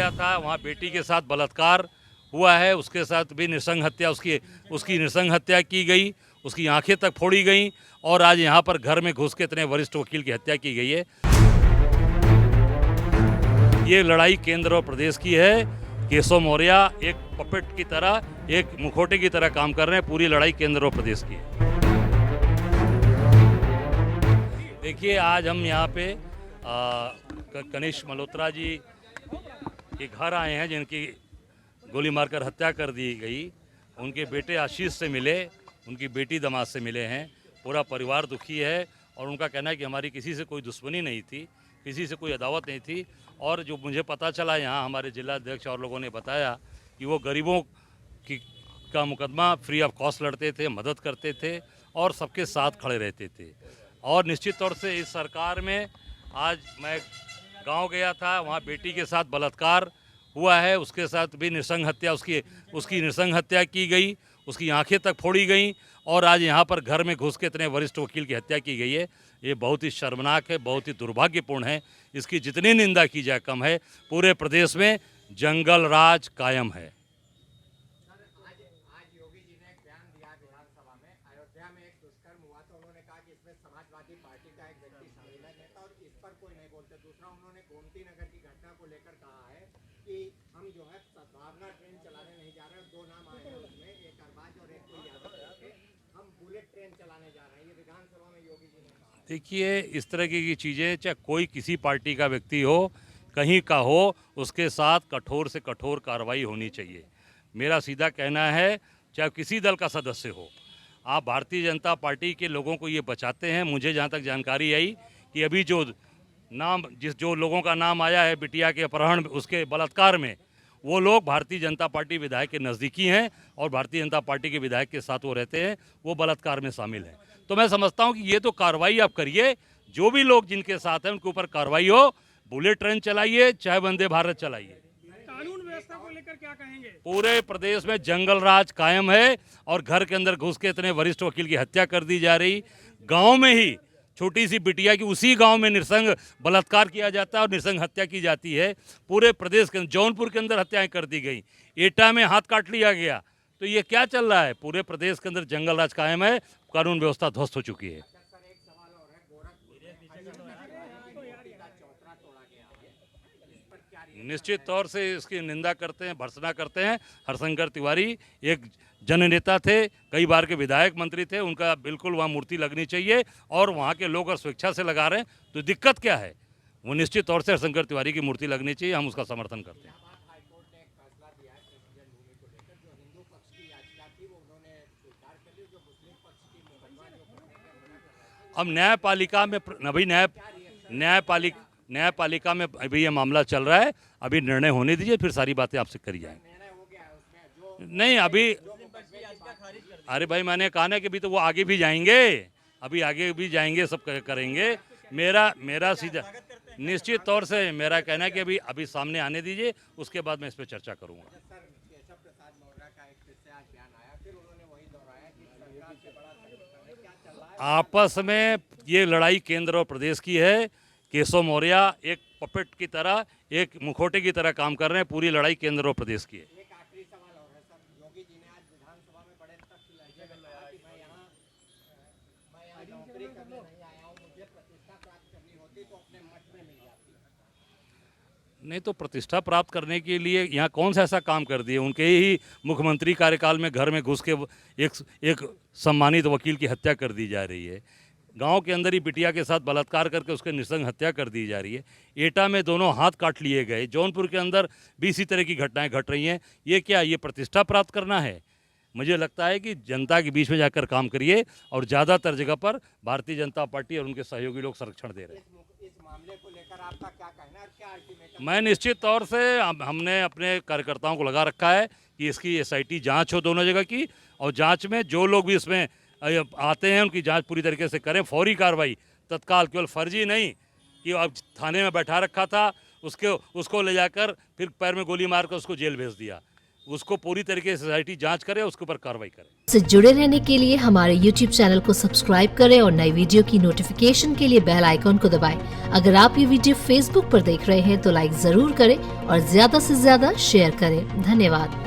गया था, वहाँ बेटी के साथ बलात्कार हुआ है, उसके साथ भी नृशंस हत्या, उसकी नृशंस हत्या की गई, उसकी आंखें तक फोड़ी गई और आज यहाँ पर घर में घुस के इतने वरिष्ठ वकील की हत्या की गई है। ये लड़ाई केंद्र और प्रदेश की है। केशव मौर्य एक पपेट की तरह, एक मुखौटे की तरह काम कर रहे हैं। पूरी लड़ाई केंद्र और प्रदेश की है। देखिए, आज हम यहाँ पे कनिष्क मल्होत्रा जी के घर आए हैं, जिनकी गोली मारकर हत्या कर दी गई। उनके बेटे आशीष से मिले, उनकी बेटी दामाद से मिले हैं। पूरा परिवार दुखी है और उनका कहना है कि हमारी किसी से कोई दुश्मनी नहीं थी, किसी से कोई अदावत नहीं थी। और जो मुझे पता चला, यहाँ हमारे जिला अध्यक्ष और लोगों ने बताया कि वो गरीबों की का मुकदमा फ्री ऑफ कॉस्ट लड़ते थे, मदद करते थे और सबके साथ खड़े रहते थे। और निश्चित तौर से इस सरकार में, आज मैं गांव गया था, वहाँ बेटी के साथ बलात्कार हुआ है, उसके साथ भी नृशंस हत्या, उसकी नृशंस हत्या की गई, उसकी आंखें तक फोड़ी गई और आज यहाँ पर घर में घुस के इतने वरिष्ठ वकील की हत्या की गई है। ये बहुत ही शर्मनाक है, बहुत ही दुर्भाग्यपूर्ण है। इसकी जितनी निंदा की जाए कम है। पूरे प्रदेश में जंगल राज कायम है। आज योगी जी ने एक बयान दिया विधानसभा में, अयोध्या में एक दुष्कर्म हुआ तो उन्होंने कहा कि इसमें समाजवादी पार्टी का एक व्यक्ति शामिल है, नेता, और इस पर कोई नहीं बोलते। दूसरा, उन्होंने गोमती नगर की घटना को लेकर कहा है कि हम जो है सद्भावना ट्रेन चलाने नहीं जा रहे हैं। दो नाम आए हैं उसमें, एक अरबाज और एक कोई यादव करके, हम बुलेट ट्रेन चलाने जा रहे हैं। ये विधानसभा में योगी जी ने कहा। देखिए, इस तरह की चीज़ें, चाहे कोई किसी पार्टी का व्यक्ति हो, कहीं का हो, उसके साथ कठोर से कठोर कार्रवाई होनी चाहिए। मेरा सीधा कहना है, चाहे किसी दल का सदस्य हो, आप भारतीय जनता पार्टी के लोगों को ये बचाते हैं। मुझे जहाँ तक जानकारी आई कि अभी जो लोगों का नाम आया है बिटिया के अपहरण, उसके बलात्कार में, वो लोग भारतीय जनता पार्टी विधायक के नज़दीकी हैं और भारतीय जनता पार्टी के विधायक के साथ वो रहते हैं, वो बलात्कार में शामिल हैं। तो मैं समझता हूँ कि ये तो कार्रवाई आप करिए, जो भी लोग जिनके साथ हैं उनके ऊपर कार्रवाई हो। बुलेट ट्रेन चलाइए, चाहे वंदे भारत चलाइए। कानून व्यवस्था को लेकर क्या कहेंगे? पूरे प्रदेश में जंगल राज कायम है और घर के अंदर घुस के इतने वरिष्ठ वकील की हत्या कर दी जा रही। गांव में ही छोटी सी बिटिया की, उसी गांव में नृशंस बलात्कार किया जाता है और नृशंस हत्या की जाती है। पूरे प्रदेश के अंदर, जौनपुर के अंदर हत्याएं कर दी गई, एटा में हाथ काट लिया गया। तो ये क्या चल रहा है? पूरे प्रदेश के अंदर जंगल राज कायम है, कानून व्यवस्था ध्वस्त हो चुकी है। सर, एक सवाल और है, गोरखपुर में का चौतरा तोड़ा गया है, इस पर क्या निश्चित तौर से इसकी निंदा करते हैं, भर्त्सना करते हैं। हरशंकर तिवारी एक जननेता थे, कई बार के विधायक मंत्री थे, उनका बिल्कुल वहाँ मूर्ति लगनी चाहिए और वहाँ के लोग अगर स्वेच्छा से लगा रहे हैं तो दिक्कत क्या है? वो निश्चित तौर से हरशंकर तिवारी की मूर्ति लगनी चाहिए, हम उसका समर्थन करते हैं। हाईकोर्ट ने एक फैसला दिया है प्रेसिडेंट भूमि को लेकर, जो हिंदू पक्ष की याचिका थी वो उन्होंने स्वीकार कर ली, जो मुस्लिम पक्ष की मुकदमा जो अब न्यायपालिका में अभी न्यायपालिका में अभी ये मामला चल रहा है। अभी निर्णय होने दीजिए, फिर सारी बातें आपसे करी जाएंगी। निर्णय हो गया है उसमें, जो नहीं, अभी अरे भाई, मैंने कहा ना कि अभी तो वो आगे भी जाएंगे, अभी आगे भी जाएंगे, सब करेंगे। मेरा सीधा निश्चित तौर से मेरा कहना है कि अभी सामने आने दीजिए, उसके बाद मैं इस पर चर्चा करूंगा। सर, केशव प्रसाद मौर्य का एक फिर से आज बयान आया, फिर उन्होंने वही दोहराया कि सरकार से बड़ा संगठन है, क्या चल रहा है? आपस में ये लड़ाई केंद्र और प्रदेश की है। केशव मौर्य एक पपेट की तरह, एक मुखौटे की तरह काम कर रहे हैं। पूरी लड़ाई केंद्र और प्रदेश की है। एक आखिरी सवाल और है सर, योगी जी ने आज विधानसभा में बड़े तथ्य लहजे में कहा कि मैं यहाँ नौकरी करने नहीं आया हूँ, मुझे प्रतिष्ठा प्राप्त करनी होती तो अपने मठ में मिल जाती। नहीं तो प्रतिष्ठा प्राप्त करने के लिए यहाँ कौन सा ऐसा काम कर दिए? उनके ही मुख्यमंत्री कार्यकाल में घर में घुस के एक सम्मानित वकील की हत्या कर दी जा रही है। गांव के अंदर ही बिटिया के साथ बलात्कार करके उसके नृशंस हत्या कर दी जा रही है। एटा में दोनों हाथ काट लिए गए। जौनपुर के अंदर भी इसी तरह की घटनाएं घट रही हैं। ये क्या, ये प्रतिष्ठा प्राप्त करना है? मुझे लगता है कि जनता के बीच में जाकर काम करिए और ज़्यादातर जगह पर भारतीय जनता पार्टी और उनके सहयोगी लोग संरक्षण दे रहे हैं। इस मामले को लेकर आपका क्या कहना है और क्या अल्टीमेटम? मैं निश्चित तौर से हमने अपने कार्यकर्ताओं को लगा रखा है कि इसकी SIT जांच हो दोनों जगह की, और जांच में जो लोग भी इसमें आते हैं उनकी जांच पूरी तरीके से करें। फौरी कार्रवाई, तत्काल, केवल फर्जी नहीं कि अब थाने में बैठा रखा था, उसको ले जाकर फिर पैर में गोली मारकर उसको जेल भेज दिया। उसको पूरी तरीके से सोसाइटी जांच करे, उसके ऊपर कार्रवाई करे। से जुड़े रहने के लिए हमारे YouTube चैनल को सब्सक्राइब करें और नई वीडियो की नोटिफिकेशन के लिए बेल आइकॉन को दबाएं। अगर आप ये वीडियो Facebook पर देख रहे हैं तो लाइक जरूर करें और ज्यादा से ज्यादा शेयर करें। धन्यवाद।